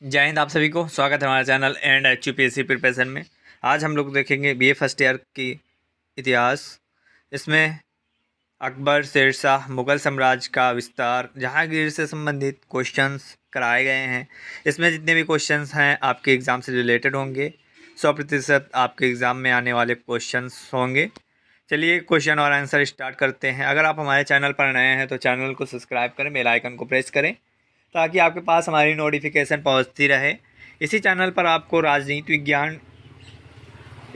जय हिंद। आप सभी को स्वागत है हमारे चैनल एंड HUPSC प्रिपरेशन में। आज हम लोग देखेंगे BA फर्स्ट ईयर की इतिहास। इसमें अकबर, शेरशाह, मुग़ल साम्राज्य का विस्तार, जहांगीर से संबंधित क्वेश्चंस कराए गए हैं। इसमें जितने भी क्वेश्चंस हैं आपके एग्ज़ाम से रिलेटेड होंगे। 100% आपके एग्ज़ाम में आने वाले क्वेश्चंस होंगे। चलिए क्वेश्चन और आंसर स्टार्ट करते हैं। अगर आप हमारे चैनल पर नए हैं तो चैनल को सब्सक्राइब करें, बेल आइकन को प्रेस करें ताकि आपके पास हमारी नोटिफिकेशन पहुंचती रहे। इसी चैनल पर आपको राजनीति विज्ञान,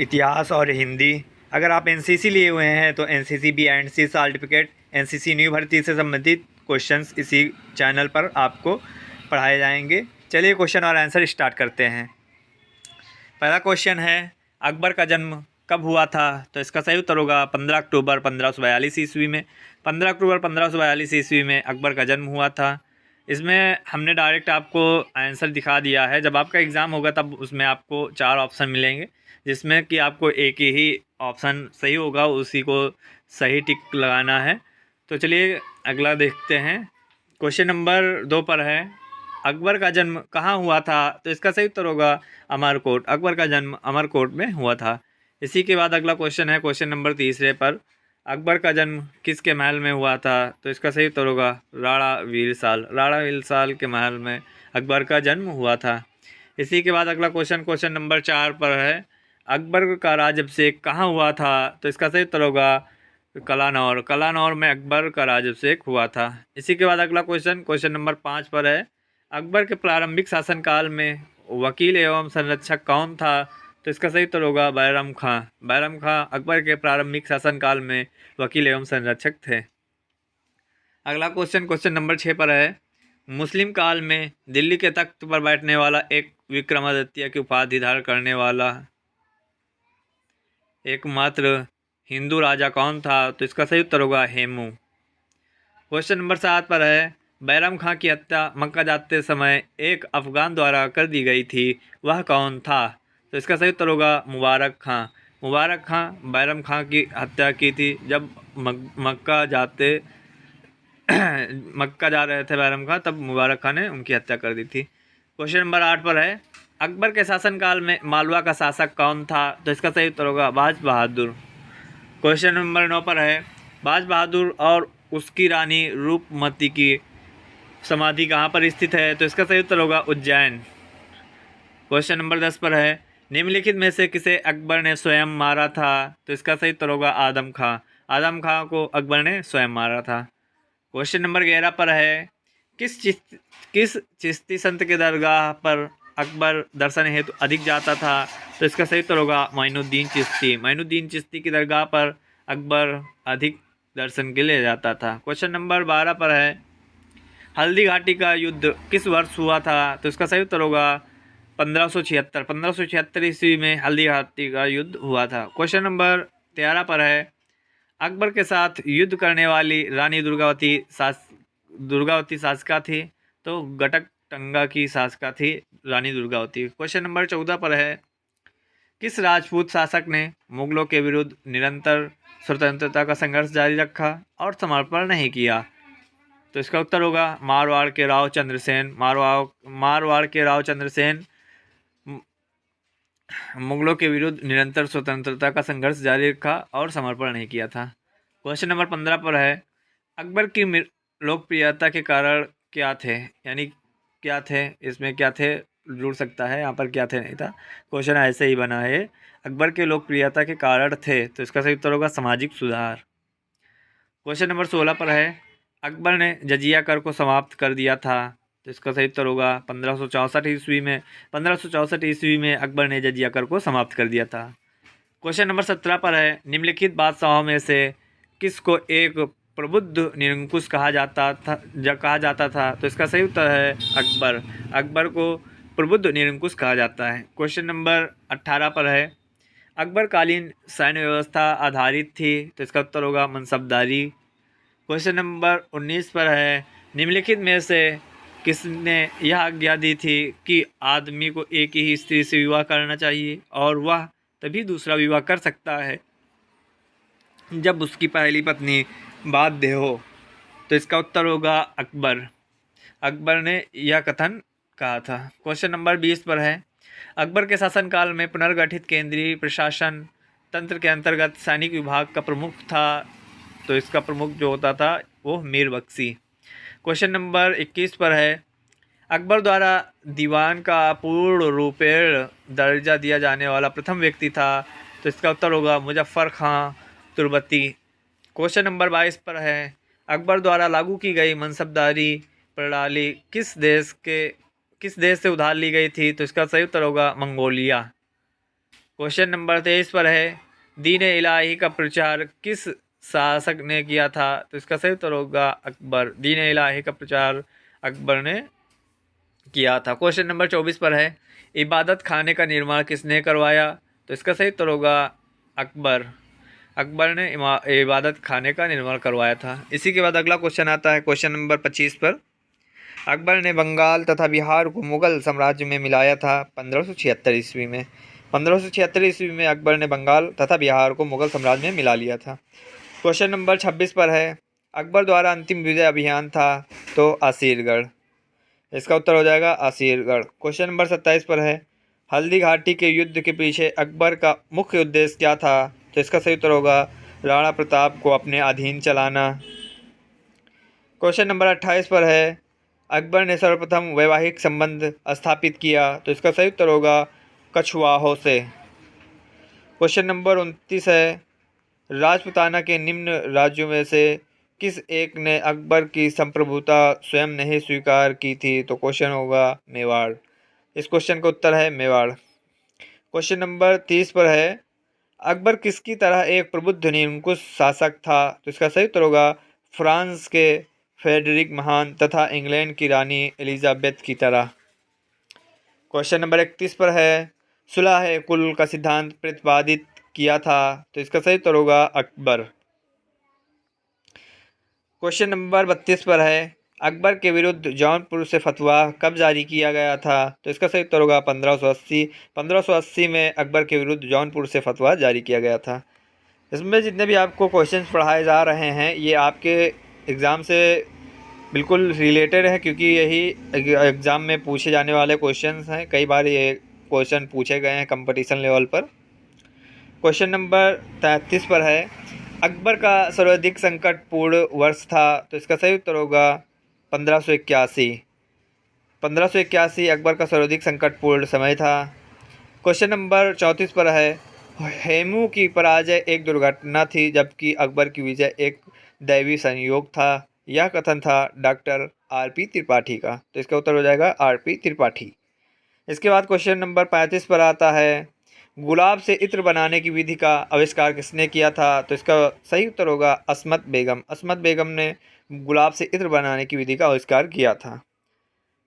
इतिहास और हिंदी, अगर आप एनसीसी लिए हुए हैं तो NCC B and C certificate, NCC new भर्ती से संबंधित क्वेश्चंस इसी चैनल पर आपको पढ़ाए जाएंगे। चलिए क्वेश्चन और आंसर स्टार्ट करते हैं। पहला क्वेश्चन है, अकबर का जन्म कब हुआ था? तो इसका सही उत्तर होगा 15 अक्टूबर 1542 ईस्वी में। 15 अक्टूबर 1542 ईस्वी में अकबर का जन्म हुआ था। इसमें हमने डायरेक्ट आपको आंसर दिखा दिया है। जब आपका एग्ज़ाम होगा तब उसमें आपको 4 ऑप्शन मिलेंगे, जिसमें कि आपको एक ही ऑप्शन सही होगा, उसी को सही टिक लगाना है। तो चलिए अगला देखते हैं। क्वेश्चन नंबर 2 पर है, अकबर का जन्म कहाँ हुआ था? तो इसका सही उत्तर होगा अमरकोट। अकबर का जन्म अमरकोट में हुआ था। इसी के बाद अगला क्वेश्चन है, क्वेश्चन नंबर 3 पर, अकबर का जन्म किसके महल में हुआ था? तो इसका सही उत्तर होगा राणा वीरसाल। राणा वीरसाल के महल में अकबर का जन्म हुआ था। इसी के बाद अगला क्वेश्चन, क्वेश्चन नंबर 4 पर है, अकबर का राज्याभिषेक कहाँ हुआ था? तो इसका सही उत्तर होगा कलानौर। कलानौर में अकबर का राज्याभिषेक हुआ था। इसी के बाद अगला क्वेश्चन, क्वेश्चन नंबर 5 पर है, अकबर के प्रारंभिक शासनकाल में वकील एवं संरक्षक कौन था? तो इसका सही उत्तर होगा बैरम खां। बैरम खां अकबर के प्रारंभिक शासनकाल में वकील एवं संरक्षक थे। अगला क्वेश्चन, क्वेश्चन नंबर 6 पर है, मुस्लिम काल में दिल्ली के तख्त पर बैठने वाला एक विक्रमादित्य की उपाधि धारण करने वाला एकमात्र हिंदू राजा कौन था? तो इसका सही उत्तर होगा हेमू। क्वेश्चन नंबर 7 पर है, बैरम खां की हत्या मक्का जाते समय एक अफगान द्वारा कर दी गई थी, वह कौन था? तो इसका सही उत्तर होगा मुबारक खां। मुबारक खां बैरम खां की हत्या की थी जब मक्का जाते मक्का जा रहे थे बैरम खां, तब मुबारक खां ने उनकी हत्या कर दी थी। क्वेश्चन नंबर 8 पर है, अकबर के शासनकाल में मालवा का शासक कौन था? तो इसका सही उत्तर होगा बाज बहादुर। क्वेश्चन नंबर 9 पर है, बाज बहादुर और उसकी रानी रूपमती की समाधि कहाँ पर स्थित है? तो इसका सही उत्तर होगा उज्जैन। क्वेश्चन नंबर 10 पर है, निम्नलिखित में से किसे अकबर ने स्वयं मारा था? तो इसका सही उत्तर होगा आदम खां। आदम खां को अकबर ने स्वयं मारा था। क्वेश्चन नंबर 11 पर है, किस चिश्ती संत के दरगाह पर अकबर दर्शन हेतु अधिक जाता था? तो इसका सही उत्तर होगा मोइनुद्दीन चिश्ती। मोइनुद्दीन चिश्ती की दरगाह पर अकबर अधिक दर्शन के लिए जाता था। क्वेश्चन नंबर 12 पर है, हल्दी घाटी का युद्ध किस वर्ष हुआ था? तो इसका सही उत्तर होगा 1576। 1576 ईस्वी में हल्दी घाटी का युद्ध हुआ था। क्वेश्चन नंबर 13 पर है, अकबर के साथ युद्ध करने वाली रानी दुर्गावती शासका थी? तो घटक टंगा की शासका थी रानी दुर्गावती। क्वेश्चन नंबर 14 पर है, किस राजपूत शासक ने मुगलों के विरुद्ध निरंतर स्वतंत्रता का संघर्ष जारी रखा और समर्पण नहीं किया? तो इसका उत्तर होगा मारवाड़ के राव चंद्रसेन। मारवाड़ के राव चंद्रसेन मुगलों के विरुद्ध निरंतर स्वतंत्रता का संघर्ष जारी रखा और समर्पण नहीं किया था। क्वेश्चन नंबर 15 पर है, अकबर की लोकप्रियता के कारण क्या थे? यानी क्या थे, इसमें क्या थे जुड़ सकता है, यहाँ पर क्या थे नहीं था। क्वेश्चन ऐसे ही बना है, अकबर के लोकप्रियता के कारण थे, तो इसका सही उत्तर होगा सामाजिक सुधार। क्वेश्चन नंबर 16 पर है, अकबर ने जजिया कर को समाप्त कर दिया था? तो इसका सही उत्तर होगा 1564 ईस्वी में। 1564 ईस्वी में अकबर ने जजिया कर को समाप्त कर दिया था। क्वेश्चन नंबर 17 पर है, निम्नलिखित बादशाहों में से किसको एक प्रबुद्ध निरंकुश कहा जाता था? तो इसका सही उत्तर है अकबर। अकबर को प्रबुद्ध निरंकुश कहा जाता है। क्वेश्चन नंबर 18 पर है, अकबरकालीन सैन्य व्यवस्था आधारित थी? तो इसका उत्तर होगा मनसबदारी। क्वेश्चन नंबर 19 पर है, निम्नलिखित में से किसने यह आज्ञा दी थी कि आदमी को एक ही स्त्री से विवाह करना चाहिए और वह तभी दूसरा विवाह कर सकता है जब उसकी पहली पत्नी बाध्य हो? तो इसका उत्तर होगा अकबर। अकबर ने यह कथन कहा था। क्वेश्चन नंबर 20 पर है, अकबर के शासनकाल में पुनर्गठित केंद्रीय प्रशासन तंत्र के अंतर्गत सैनिक विभाग का प्रमुख था, तो इसका प्रमुख जो होता था वो मीर बख्शी। क्वेश्चन नंबर 21 पर है, अकबर द्वारा दीवान का पूर्ण रूपेण दर्जा दिया जाने वाला प्रथम व्यक्ति था, तो इसका उत्तर होगा मुजफ्फर खां तुर्बती। क्वेश्चन नंबर 22 पर है, अकबर द्वारा लागू की गई मनसबदारी प्रणाली किस देश से उधार ली गई थी, तो इसका सही उत्तर होगा मंगोलिया। क्वेश्चन नंबर 23 पर है, दीन इलाही का प्रचार किस शासक ने किया था, तो इसका सही उत्तर होगा अकबर। दीन इलाही का प्रचार अकबर ने किया था। क्वेश्चन नंबर 24 पर है, इबादत खाने का निर्माण किसने करवाया, तो इसका सही उत्तर होगा अकबर। अकबर ने इबादत खाने का निर्माण करवाया था। इसी के बाद अगला क्वेश्चन आता है क्वेश्चन नंबर 25 पर, अकबर ने बंगाल तथा बिहार को मुगल साम्राज्य में मिलाया था 1576 ईस्वी में। 1576 ईस्वी में अकबर ने बंगाल तथा बिहार को मुगल साम्राज्य में मिला लिया था। क्वेश्चन नंबर 26 पर है, अकबर द्वारा अंतिम विजय अभियान था, तो आसिरगढ़। इसका उत्तर हो जाएगा आसिरगढ़। क्वेश्चन नंबर 27 पर है, हल्दी घाटी के युद्ध के पीछे अकबर का मुख्य उद्देश्य क्या था, तो इसका सही उत्तर होगा राणा प्रताप को अपने अधीन चलाना। क्वेश्चन नंबर 28 पर है, अकबर ने सर्वप्रथम वैवाहिक संबंध स्थापित किया, तो इसका सही उत्तर होगा कछुआहों से। क्वेश्चन नंबर 29 है, राजपूताना के निम्न राज्यों में से किस एक ने अकबर की संप्रभुता स्वयं नहीं स्वीकार की थी, तो क्वेश्चन होगा मेवाड़। इस क्वेश्चन का उत्तर है मेवाड़। क्वेश्चन नंबर 30 पर है, अकबर किसकी तरह एक प्रबुद्ध निरंकुश शासक था, तो इसका सही उत्तर होगा फ्रांस के फ्रेडरिक महान तथा इंग्लैंड की रानी एलिजाबेथ की तरह। क्वेश्चन नंबर 31 पर है, सुलह कुल का सिद्धांत प्रतिपादित किया था, तो इसका सही उत्तर होगा अकबर। क्वेश्चन नंबर 32 पर है, अकबर के विरुद्ध जौनपुर से फतवा कब जारी किया गया था, तो इसका सही उत्तर होगा 1580। 1580 में अकबर के विरुद्ध जौनपुर से फतवा जारी किया गया था। इसमें जितने भी आपको क्वेश्चंस पढ़ाए जा रहे हैं ये आपके एग्ज़ाम से बिल्कुल रिलेटेड है, क्योंकि यही एग्ज़ाम में पूछे जाने वाले क्वेश्चंस हैं। कई बार ये क्वेश्चन पूछे गए हैं कंपटीशन लेवल पर। क्वेश्चन नंबर 33 पर है, अकबर का सर्वाधिक संकटपूर्ण वर्ष था, तो इसका सही उत्तर होगा 1581। 1581 अकबर का सर्वाधिक संकटपूर्ण समय था। क्वेश्चन नंबर 34 पर है, हेमू की पराजय एक दुर्घटना थी जबकि अकबर की विजय एक दैवी संयोग था। यह कथन था डॉक्टर आर.पी. त्रिपाठी का, तो इसका उत्तर हो जाएगा आर.पी. त्रिपाठी। इसके बाद क्वेश्चन नंबर 35 पर आता है, गुलाब से इत्र बनाने की विधि का आविष्कार किसने किया था, तो इसका सही उत्तर होगा अस्मत बेगम। अस्मत बेगम ने गुलाब से इत्र बनाने की विधि का आविष्कार किया था।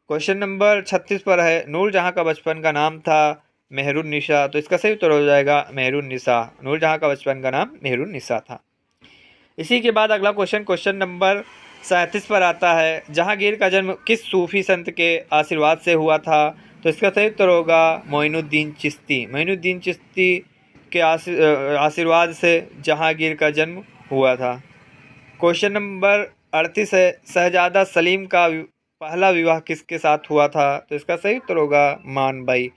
क्वेश्चन नंबर 36 पर है, नूरजहां का बचपन का नाम था मेहरुन्निसा, तो इसका सही उत्तर हो जाएगा मेहरुन्निसा। नूरजहां का बचपन का नाम मेहरुन्निसा था। इसी के बाद अगला क्वेश्चन नंबर 37 पर आता है, जहांगीर का जन्म किस सूफी संत के आशीर्वाद से हुआ था, तो इसका सही उत्तर होगा मोइनुद्दीन चिश्ती। मोइनुद्दीन चिश्ती के आशीर्वाद से जहांगीर का जन्म हुआ था। क्वेश्चन नंबर 38 है, शहजादा सलीम का पहला विवाह किसके साथ हुआ था, तो इसका सही उत्तर होगा मानबाई।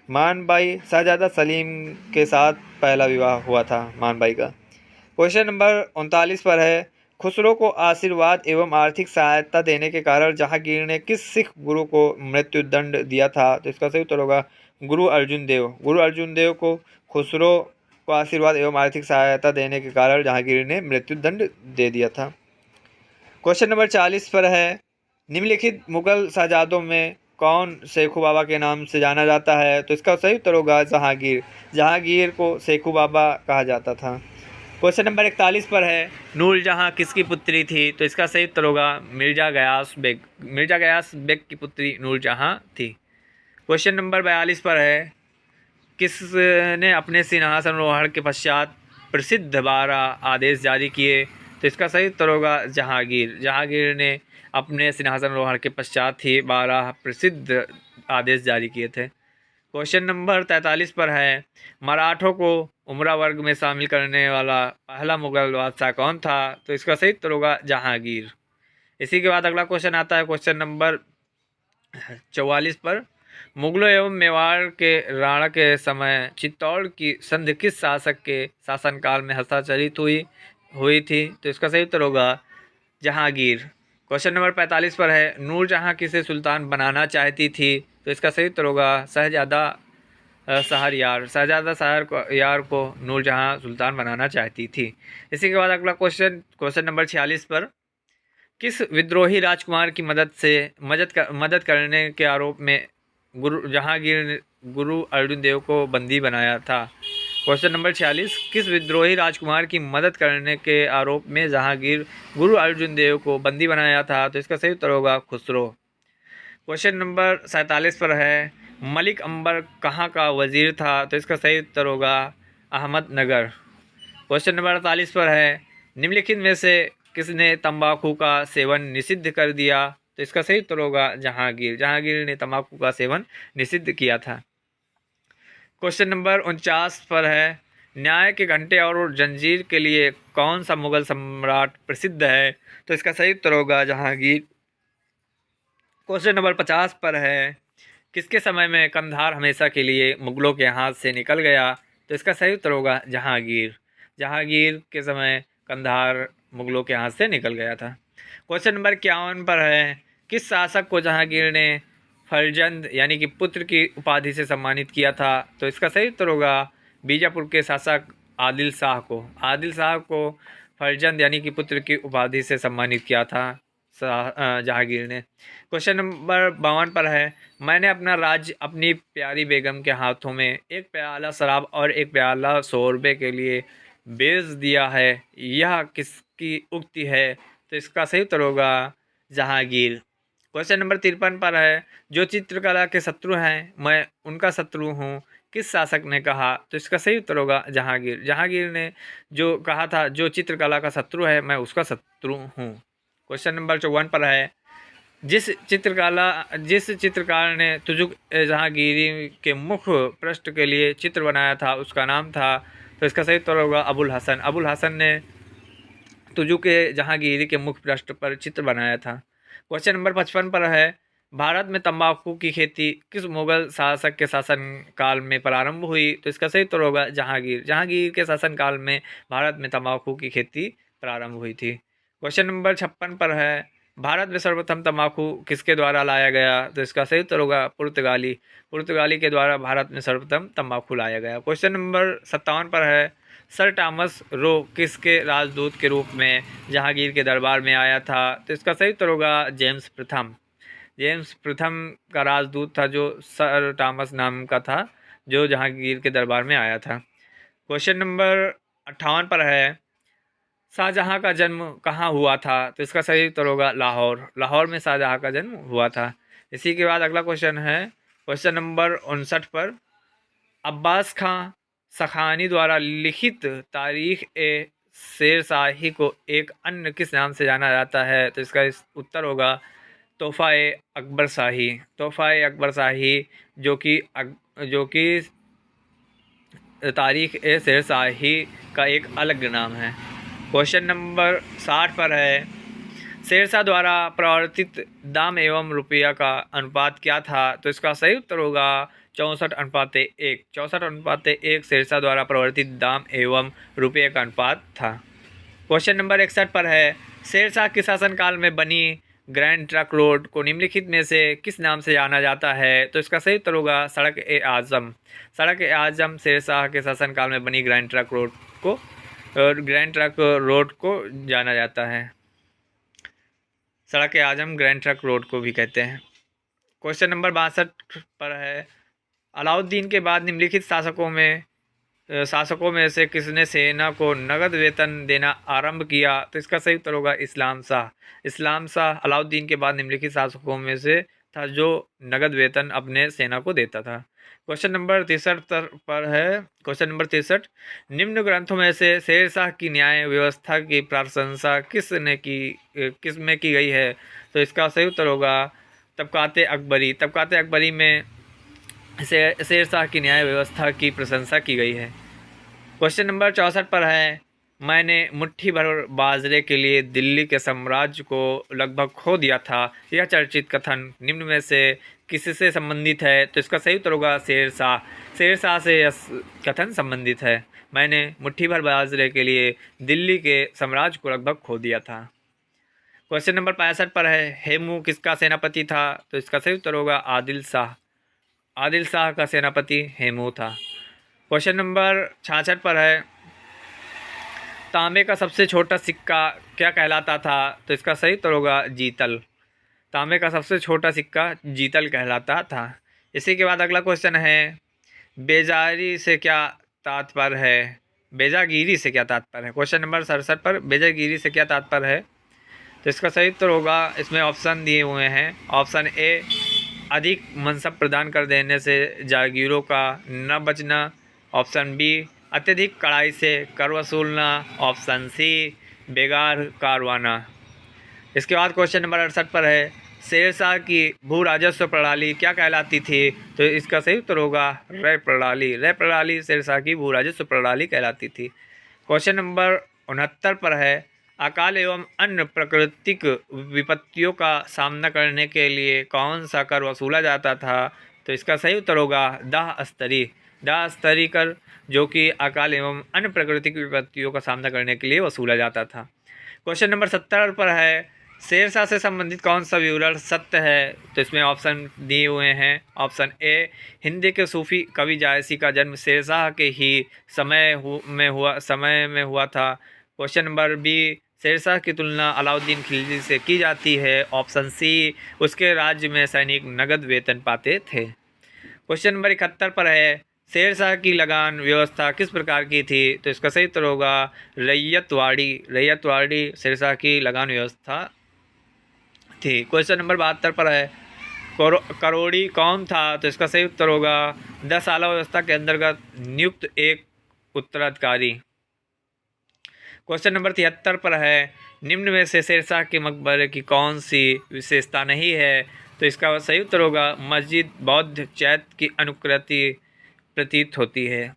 मानबाई शहजादा सलीम के साथ पहला विवाह हुआ था मानबाई का। क्वेश्चन नंबर 39 पर है, खुसरो को आशीर्वाद एवं आर्थिक सहायता देने के कारण जहांगीर ने किस सिख गुरु को मृत्युदंड दिया था, तो इसका सही उत्तर होगा गुरु अर्जुन देव। गुरु अर्जुन देव को खुसरो को आशीर्वाद एवं आर्थिक सहायता देने के कारण जहांगीर ने मृत्युदंड दे दिया था। क्वेश्चन नंबर 40 पर है, निम्नलिखित मुगल शहजादों में कौन सेखू बाबा के नाम से जाना जाता है, तो इसका सही उत्तर होगा जहांगीर। जहांगीर को सेखू बाबा कहा जाता था। क्वेश्चन नंबर 41 पर है, नूरजहां किसकी पुत्री थी, तो इसका सही उत्तर होगा मिर्जा गयास बेग। मिर्जा गयास बेग की पुत्री नूरजहां थी। क्वेश्चन नंबर 42 पर है, किसने अपने सिंहासनारोहण के पश्चात प्रसिद्ध 12 आदेश जारी किए, तो इसका सही उत्तर होगा जहांगीर। जहांगीर ने अपने सिंहासनारोहण के पश्चात ही 12 प्रसिद्ध आदेश जारी किए थे। क्वेश्चन नंबर 43 पर है, मराठों को उमरा वर्ग में शामिल करने वाला पहला मुगल बादशाह कौन था, तो इसका सही उत्तर होगा जहांगीर। इसी के बाद अगला क्वेश्चन आता है क्वेश्चन नंबर 44 पर मुगलों एवं मेवाड़ के राणा के समय चित्तौड़ की संधि किस शासक के शासनकाल में हस्ताक्षरित हुई हुई थी? तो इसका सही उत्तर होगा जहांगीर। क्वेश्चन नंबर 45 पर है, नूरजहां किसे सुल्तान बनाना चाहती थी? तो इसका सही उत्तर होगा शहजादा शहरयार। शहजादा शहरयार को नूरजहां सुल्तान बनाना चाहती थी। इसी के बाद अगला क्वेश्चन, क्वेश्चन नंबर 46 पर, किस विद्रोही राजकुमार की मदद करने के आरोप में गुरु जहांगीर ने गुरु अर्जुन देव को बंदी बनाया था? क्वेश्चन नंबर 46, किस विद्रोही राजकुमार की मदद करने के आरोप में जहांगीर गुरु अर्जुन देव को बंदी बनाया था? तो इसका सही उत्तर होगा खुसरो। क्वेश्चन नंबर 47 पर है, मलिक अंबर कहाँ का वजीर था? तो इसका सही उत्तर होगा अहमदनगर। क्वेश्चन नंबर 48 पर है, निम्नलिखित में से किसने तंबाकू का सेवन निषिद्ध कर दिया? तो इसका सही उत्तर होगा जहांगीर। जहांगीर ने तंबाकू का सेवन निषिद्ध किया था। क्वेश्चन नंबर 49 पर है, न्याय के घंटे और जंजीर के लिए कौन सा मुगल सम्राट प्रसिद्ध है? तो इसका सही उत्तर होगा जहांगीर। क्वेश्चन नंबर 50 पर है, किसके समय में कंधार हमेशा के लिए मुगलों के हाथ से निकल गया? तो इसका सही उत्तर होगा जहांगीर। जहांगीर के समय कंधार मुगलों के हाथ से निकल गया था। क्वेश्चन नंबर 51 पर है, किस शासक को जहांगीर ने फरजंद यानी कि पुत्र की उपाधि से सम्मानित किया था? तो इसका सही उत्तर होगा बीजापुर के शासक आदिल शाह को। आदिल शाह को फरजंद यानी कि पुत्र की उपाधि से सम्मानित किया था जहांगीर ने। क्वेश्चन नंबर 52 पर है, मैंने अपना राज्य अपनी प्यारी बेगम के हाथों में एक प्याला शराब और एक प्याला शोरबे के लिए बेच दिया है, यह किसकी उक्ति है? तो इसका सही उत्तर होगा जहांगीर। क्वेश्चन नंबर 53 पर है, जो चित्रकला के शत्रु हैं मैं उनका शत्रु हूँ, किस शासक ने कहा? तो इसका सही उत्तर होगा जहांगीर। जहांगीर ने जो कहा था, जो चित्रकला का शत्रु है मैं उसका शत्रु हूँ। क्वेश्चन नंबर 54 पर है, जिस चित्रकार ने तुजुक जहांगीरी के मुख पृष्ठ के लिए चित्र बनाया था उसका नाम था? तो इसका सही उत्तर होगा अबुल हसन। अबुल हसन ने तुजुक जहांगीरी के मुख पृष्ठ पर चित्र बनाया था। क्वेश्चन नंबर 55 पर है, भारत में तंबाकू की खेती किस मुगल शासक के शासनकाल में प्रारंभ हुई? तो इसका सही उत्तर होगा जहांगीर। जहांगीर के शासनकाल में भारत में तंबाकू की खेती प्रारंभ हुई थी। क्वेश्चन नंबर 56 पर है, भारत में सर्वप्रथम तंबाकू किसके द्वारा लाया गया? तो इसका सही उत्तर होगा पुर्तगाली। पुर्तगाली के द्वारा भारत में सर्वप्रथम तंबाकू लाया गया। क्वेश्चन नंबर 57 पर है, सर टॉमस रो किसके राजदूत के रूप में जहांगीर के दरबार में आया था? तो इसका सही उत्तर होगा जेम्स प्रथम। जेम्स प्रथम का राजदूत था जो सर टॉमस नाम का था, जो जहांगीर के दरबार में आया था। क्वेश्चन नंबर 58 पर है, शाहजहां का जन्म कहाँ हुआ था? तो इसका सही उत्तर होगा लाहौर। लाहौर में शाहजहां का जन्म हुआ था। इसी के बाद अगला क्वेश्चन है, क्वेश्चन नंबर 59 पर, अब्बास खां सखानी द्वारा लिखित तारीख ए शेर शाही को एक अन्य किस नाम से जाना जाता है? तो इसका उत्तर होगा तोहफा ए अकबर शाही। तोहफा ए अकबर शाही जो कि तारीख ए शेर शाही का एक अलग नाम है। क्वेश्चन नंबर 60 पर है, शेरशाह द्वारा प्रवर्तित दाम एवं रुपया का अनुपात क्या था? तो इसका सही उत्तर होगा 64:1। 64:1 शेरशाह द्वारा प्रवर्तित दाम एवं रुपये का अनुपात था। क्वेश्चन नंबर 61 पर है, शेरशाह के शासनकाल में बनी ग्रैंड ट्रंक रोड को निम्नलिखित में से किस नाम से जाना जाता है? तो इसका सही उत्तर होगा सड़क ए आजम। सड़क ए आजम शेरशाह के शासनकाल में बनी ग्रैंड ट्रंक रोड को जाना जाता है। सड़क ए आजम ग्रैंड ट्रंक रोड को भी कहते हैं। क्वेश्चन नंबर 62 पर है, अलाउद्दीन के बाद निम्नलिखित शासकों में से किसने सेना को नगद वेतन देना आरंभ किया? तो इसका सही उत्तर होगा इस्लाम शाह। इस्लाम शाह अलाउद्दीन के बाद निम्नलिखित शासकों में से था जो नगद वेतन अपने सेना को देता था। क्वेश्चन नंबर 63 पर है, क्वेश्चन नंबर 63, निम्न ग्रंथों में से शेरशाह की न्याय व्यवस्था की प्रशंसा किस में की गई है? तो इसका सही उत्तर होगा तबकाते अकबरी। तबकाते अकबरी में शेरशाह की न्याय व्यवस्था की प्रशंसा की गई है। क्वेश्चन नंबर 64 पर है, मैंने मुट्ठी भर बाजरे के लिए दिल्ली के साम्राज्य को लगभग खो दिया था। यह चर्चित कथन निम्न में से किससे संबंधित है? तो इसका सही उत्तर होगा शेरशाह। शेरशाह से यह कथन संबंधित है। मैंने मुट्ठी भर बाजरे के लिए दिल्ली के साम्राज्य को लगभग खो दिया था। क्वेश्चन नंबर 65 पर है, हेमू किसका सेनापति था? तो इसका सही उत्तर होगा आदिल शाह। आदिल शाह का सेनापति हेमू था। क्वेश्चन नंबर 66 पर है, तांबे का सबसे छोटा सिक्का क्या कहलाता था? तो इसका सही उत्तर होगा जीतल। तांबे का सबसे छोटा सिक्का जीतल कहलाता था। इसी के बाद अगला क्वेश्चन है, बेजारी से क्या तात्पर्य है? बेजागिरी से क्या तात्पर्य है? क्वेश्चन नंबर 67 पर बेजागिरी से क्या तात्पर्य है? तो इसका सही उत्तर होगा, इसमें ऑप्शन दिए हुए हैं। ऑप्शन ए, अधिक मनसब प्रदान कर देने से जागीरों का न बचना। ऑप्शन बी, अत्यधिक कड़ाई से कर वसूलना। ऑप्शन सी, बेगार कारवाना। इसके बाद क्वेश्चन नंबर 68 पर है, शेरशाह की भू राजस्व प्रणाली क्या कहलाती थी? तो इसका सही उत्तर होगा रय प्रणाली। रय प्रणाली शेरशाह की भू राजस्व प्रणाली कहलाती थी। क्वेश्चन नंबर 69 पर है, अकाल एवं अन्य प्राकृतिक विपत्तियों का सामना करने के लिए कौन सा कर वसूला जाता था? तो इसका सही उत्तर होगा दाह स्तरी। दाह स्तरी कर, जो कि अकाल एवं अन्य प्राकृतिक विपत्तियों का सामना करने के लिए वसूला जाता था। क्वेश्चन नंबर 70 पर है, शेरशाह से संबंधित कौन सा विवरण सत्य है? तो इसमें ऑप्शन दिए हुए हैं। ऑप्शन ए, हिंदी के सूफी कवि जायसी का जन्म शेरशाह के ही समय में हुआ था। क्वेश्चन नंबर बी, शेरशाह की तुलना अलाउद्दीन खिलजी से की जाती है। ऑप्शन सी, उसके राज्य में सैनिक नगद वेतन पाते थे। क्वेश्चन नंबर 71 पर है, शेरशाह की लगान व्यवस्था किस प्रकार की थी? तो इसका सही उत्तर होगा रैयतवाड़ी। रैयतवाड़ी शेरशाह की लगान व्यवस्था थी। क्वेश्चन नंबर 72 पर है, करोड़ी कौन था? तो इसका सही उत्तर होगा 10 आला व्यवस्था के अंतर्गत नियुक्त एक उत्तराधिकारी। क्वेश्चन नंबर 73 पर है, निम्न में से शेरशाह के मकबरे की कौन सी विशेषता नहीं है? तो इसका सही उत्तर होगा मस्जिद बौद्ध चैत्य की अनुकृति प्रतीत होती है।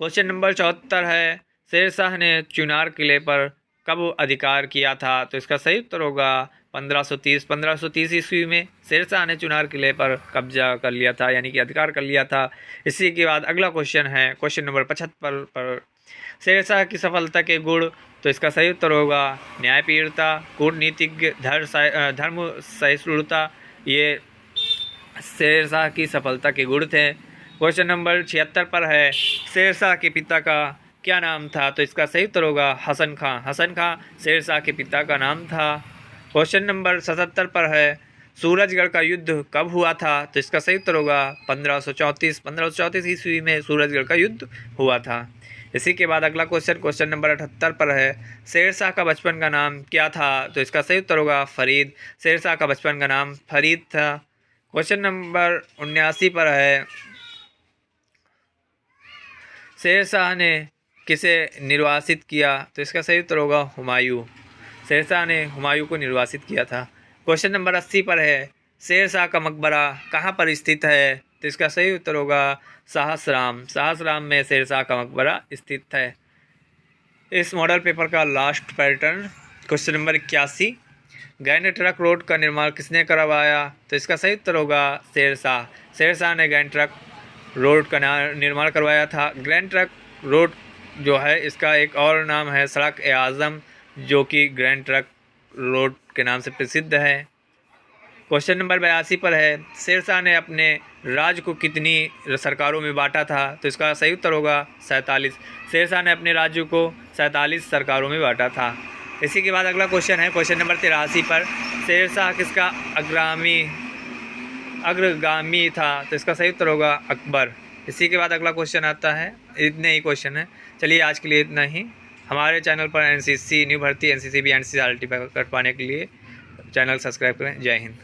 क्वेश्चन नंबर 74 है, शेरशाह ने चुनार किले पर कब अधिकार किया था? तो इसका सही उत्तर होगा 1530 ईस्वी में शेरशाह ने चुनार किले पर कब्जा कर लिया था, यानी कि अधिकार कर लिया था। इसी के बाद अगला क्वेश्चन है, क्वेश्चन नंबर 75 पर शेरशाह की सफलता के गुण। तो इसका सही उत्तर होगा न्यायप्रियता, कूटनीतिज्ञ, धर्म सहिष्णुता। ये शेरशाह की सफलता के गुण थे। क्वेश्चन नंबर 76 पर है, शेरशाह के पिता का क्या नाम था? तो इसका सही उत्तर होगा हसन खां। हसन खां शेरशाह के पिता का नाम था। क्वेश्चन नंबर 77 पर है, सूरजगढ़ का युद्ध कब हुआ था? तो इसका सही उत्तर होगा 1534 ईस्वी में सूरजगढ़ का युद्ध हुआ था। इसी के बाद अगला क्वेश्चन नंबर 78 पर है, शेरशाह का बचपन का नाम क्या था? तो इसका सही उत्तर होगा फरीद। शेरशाह का बचपन का नाम फरीद था। क्वेश्चन नंबर 79 पर है, शेरशाह ने किसे निर्वासित किया? तो इसका सही उत्तर होगा हुमायूं। शेरशाह ने हुमायूं को निर्वासित किया था। क्वेश्चन नंबर 80 पर है, शेरशाह का मकबरा कहाँ पर स्थित है? तो इसका सही उत्तर होगा सहसराम। सहसराम में शेरशाह का मकबरा स्थित है। इस मॉडल पेपर का last pattern question number 81, grand trunk road का निर्माण किसने करवाया? तो इसका सही उत्तर होगा शेरशाह। शेरशाह ने गैंड ट्रक रोड का निर्माण करवाया था। ग्रैंड ट्रक रोड जो है, इसका एक और नाम है सड़क ए आज़म, जो कि ग्रैंड ट्रक रोड के नाम से प्रसिद्ध है। क्वेश्चन नंबर 82 पर है, शेरशाह ने अपने राज्य को कितनी सरकारों में बांटा था? तो इसका सही उत्तर होगा 47। शेरशाह ने अपने राज्य को 47 सरकारों में बांटा था। इसी के बाद अगला क्वेश्चन है, क्वेश्चन नंबर 83 पर, शेरशाह किसका अग्रगामी था? तो इसका सही उत्तर होगा अकबर। इसी के बाद अगला क्वेश्चन आता है। इतने ही क्वेश्चन है। चलिए आज के लिए इतना ही। हमारे चैनल पर एनसीसी न्यू भर्ती, एनसीसीबी, एनसीसीआरटी पर कर पाने के लिए चैनल सब्सक्राइब करें। जय हिंद।